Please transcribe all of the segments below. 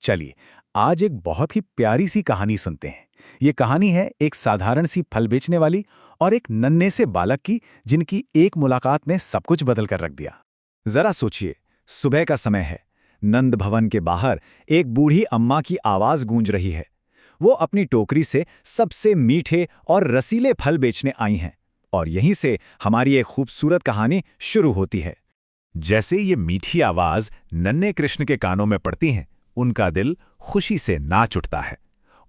चलिए, आज एक बहुत ही प्यारी सी कहानी सुनते हैं। ये कहानी है एक साधारण सी फल बेचने वाली और एक नन्हे से बालक की, जिनकी एक मुलाकात ने सब कुछ बदल कर रख दिया। जरा सोचिए, सुबह का समय है। नंद भवन के बाहर एक बूढ़ी अम्मा की आवाज गूंज रही है। वो अपनी टोकरी से सबसे मीठे और रसीले फल बेचने आई हैं। और यहीं से हमारी एक खूबसूरत कहानी शुरू होती है। जैसे ये मीठी आवाज नन्हे कृष्ण के कानों में पड़ती है, उनका दिल खुशी से नाच उठता है।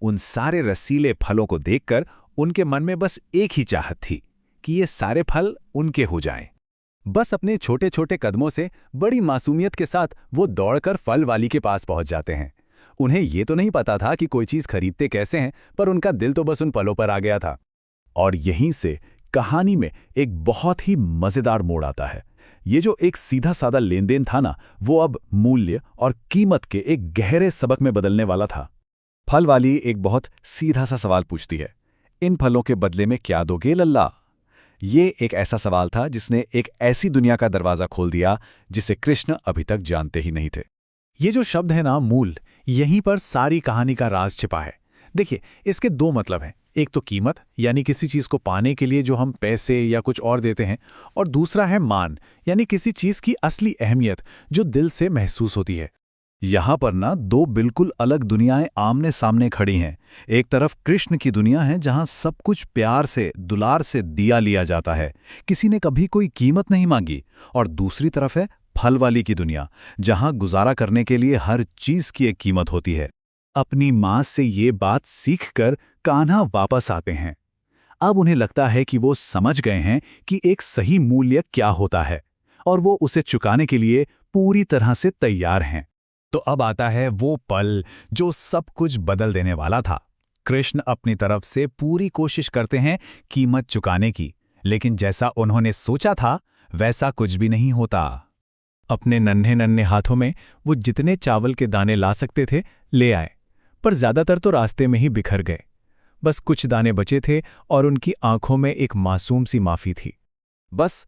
उन सारे रसीले फलों को देखकर उनके मन में बस एक ही चाहत थी कि ये सारे फल उनके हो जाएं। बस अपने छोटे छोटे कदमों से बड़ी मासूमियत के साथ वो दौड़कर फल वाली के पास पहुंच जाते हैं। उन्हें ये तो नहीं पता था कि कोई चीज खरीदते कैसे हैं, पर उनका दिल तो बस उन फलों पर आ गया था। और यहीं से कहानी में एक बहुत ही मजेदार मोड़ आता है। ये जो एक सीधा साधा लेन देन था ना, वो अब मूल्य और कीमत के एक गहरे सबक में बदलने वाला था। फल वाली एक बहुत सीधा सा सवाल पूछती है, इन फलों के बदले में क्या दोगे लल्ला? ये एक ऐसा सवाल था जिसने एक ऐसी दुनिया का दरवाजा खोल दिया जिसे कृष्ण अभी तक जानते ही नहीं थे। ये जो शब्द है ना, मूल, यहीं पर सारी कहानी का राज छिपा है। देखिए, इसके दो मतलब हैं। एक तो कीमत, यानी किसी चीज को पाने के लिए जो हम पैसे या कुछ और देते हैं, और दूसरा है मान, यानी किसी चीज की असली अहमियत जो दिल से महसूस होती है। यहां पर ना दो बिल्कुल अलग दुनियाएं आमने सामने खड़ी हैं। एक तरफ कृष्ण की दुनिया है जहां सब कुछ प्यार से, दुलार से दिया लिया जाता है, किसी ने कभी कोई कीमत नहीं मांगी। और दूसरी तरफ है फल वाली की दुनिया, जहां गुजारा करने के लिए हर चीज की एक कीमत होती है। अपनी मां से ये बात सीखकर कान्हा वापस आते हैं। अब उन्हें लगता है कि वो समझ गए हैं कि एक सही मूल्य क्या होता है, और वो उसे चुकाने के लिए पूरी तरह से तैयार हैं। तो अब आता है वो पल जो सब कुछ बदल देने वाला था। कृष्ण अपनी तरफ से पूरी कोशिश करते हैं कीमत चुकाने की, लेकिन जैसा उन्होंने सोचा था वैसा कुछ भी नहीं होता। अपने नन्हे नन्हे हाथों में वो जितने चावल के दाने ला सकते थे ले आए, पर ज्यादातर तो रास्ते में ही बिखर गए। बस कुछ दाने बचे थे और उनकी आंखों में एक मासूम सी माफी थी। बस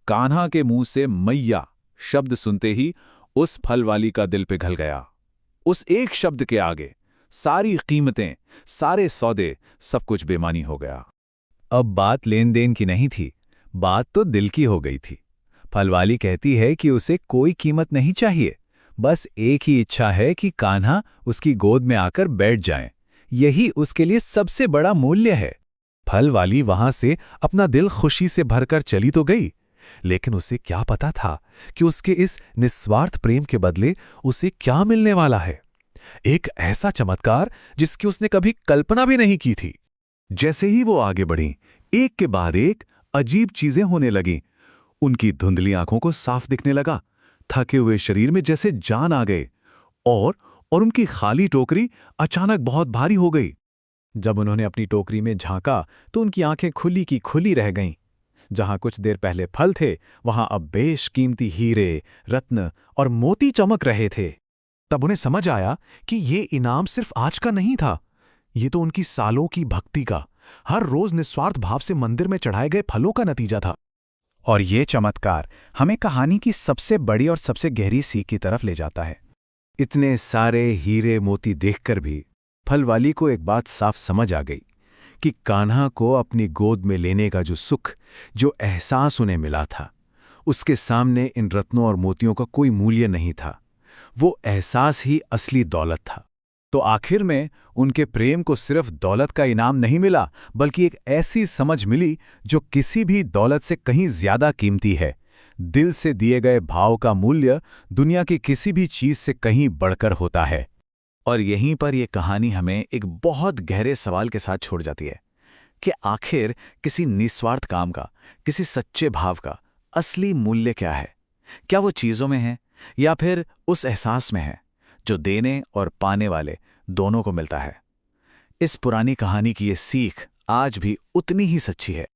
कान्हा के मुंह से मैया शब्द सुनते ही उस फल वाली का दिल पिघल गया। उस एक शब्द के आगे सारी कीमतें, सारे सौदे, सब कुछ बेमानी हो गया। अब बात लेन देन की नहीं थी, बात तो दिल की हो गई थी। फल वाली कहती है कि उसे कोई कीमत नहीं चाहिए, बस एक ही इच्छा है कि कान्हा उसकी गोद में आकर बैठ जाए। यही उसके लिए सबसे बड़ा मूल्य है। फल वाली वहां से अपना दिल खुशी से भरकर चली तो गई, लेकिन उसे क्या पता था कि उसके इस निस्वार्थ प्रेम के बदले उसे क्या मिलने वाला है। एक ऐसा चमत्कार जिसकी उसने कभी कल्पना भी नहीं की थी। जैसे ही वो आगे बढ़ी, एक के बाद एक अजीब चीजें होने लगीं। उनकी धुंधली आंखों को साफ दिखने लगा, थके हुए शरीर में जैसे जान आ गए, और उनकी खाली टोकरी अचानक बहुत भारी हो गई। जब उन्होंने अपनी टोकरी में झांका तो उनकी आंखें खुली की खुली रह गईं। जहां कुछ देर पहले फल थे, वहां अब बेशकीमती हीरे, रत्न और मोती चमक रहे थे। तब उन्हें समझ आया कि ये इनाम सिर्फ आज का नहीं था, ये तो उनकी सालों की भक्ति का, हर रोज निस्वार्थ भाव से मंदिर में चढ़ाए गए फलों का नतीजा था। और ये चमत्कार हमें कहानी की सबसे बड़ी और सबसे गहरी सीख की तरफ ले जाता है। इतने सारे हीरे मोती देखकर भी फल वाली को एक बात साफ समझ आ गई कि कान्हा को अपनी गोद में लेने का जो सुख, जो एहसास उन्हें मिला था, उसके सामने इन रत्नों और मोतियों का कोई मूल्य नहीं था। वो एहसास ही असली दौलत था। तो आखिर में उनके प्रेम को सिर्फ दौलत का इनाम नहीं मिला, बल्कि एक ऐसी समझ मिली जो किसी भी दौलत से कहीं ज्यादा कीमती है। दिल से दिए गए भाव का मूल्य दुनिया की किसी भी चीज से कहीं बढ़कर होता है। और यहीं पर यह कहानी हमें एक बहुत गहरे सवाल के साथ छोड़ जाती है कि आखिर किसी निस्वार्थ काम का, किसी सच्चे भाव का असली मूल्य क्या है? क्या वो चीजों में है, या फिर उस एहसास में है जो देने और पाने वाले दोनों को मिलता है? इस पुरानी कहानी की ये सीख आज भी उतनी ही सच्ची है।